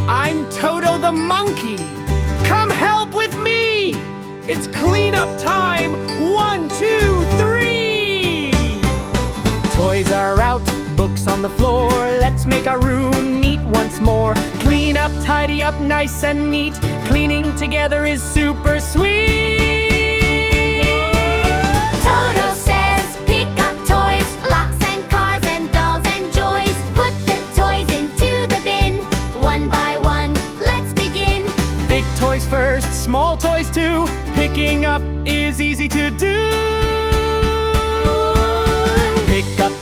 I'm Toto the monkey. Come help with me. It's cleanup time. 1, 2, 3. Toys are out, books on the floor. Let's make our room neat once more. Clean up, tidy up, nice and neat. Cleaning together is super sweet. Toto says pick up toys, blocks and cars and dolls and joys. Put the toys into the bin, one by one, let's begin. Big toys first, small toys too. Picking up is easy to do.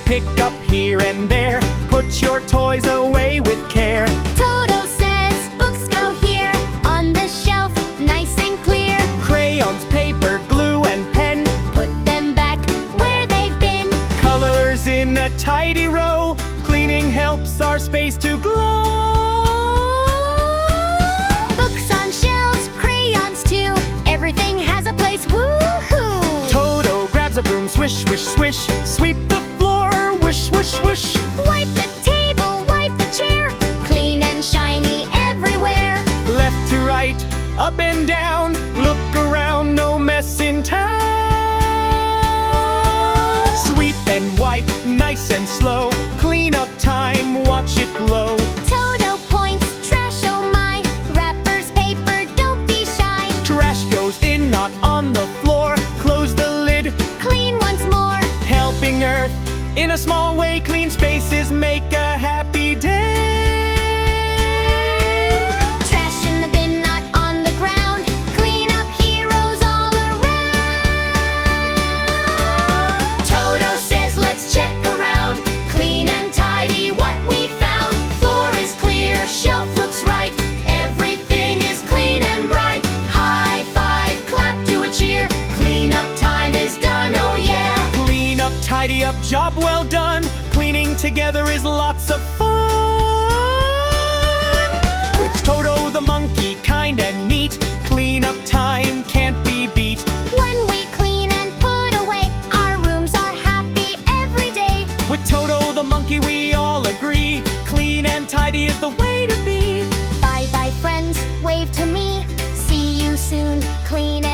Pick up here and there. Put your toys away with care. Toto says books go here, on the shelf, nice and clear. Crayons, paper, glue and pen. Put them back where they've been. Colors in a tidy row. Cleaning helps our space to glow. Books on shelves, crayons too. Everything has a place, woo-hoo! Toto grabs a broom, swish, swish, swish. Sweep the floor, whoosh, whoosh, whoosh. Wipe the table, wipe the chair. Clean and shiny everywhere. Left to right, up and down. Look around, no mess in town. Sweep and wipe, nice and slow. Clean up time, watch it glow. Toto points, trash oh my. Wrappers, paper, don't be shy. Trash goes in, not on the floor. Close the lid, Clean once more. helping Earth. In a small way, clean spaces make a happy day. Trash in the bin, not on the ground. Clean up heroes all around. Toto says let's check around. Clean and tidy what we found. Floor is clear, shelf looks right. Everything is clean and bright. High five, clap to a cheer. Clean up time is done, oh yeah. Clean up, tidy up, job well done. Cleaning together is lots of fun. With Toto the monkey, kind and neat. Clean up time can't be beat. When we clean and put away, our rooms are happy every day. With Toto the monkey we all agree. Clean and tidy is the way to be. Bye bye friends, wave to me. See you soon, clean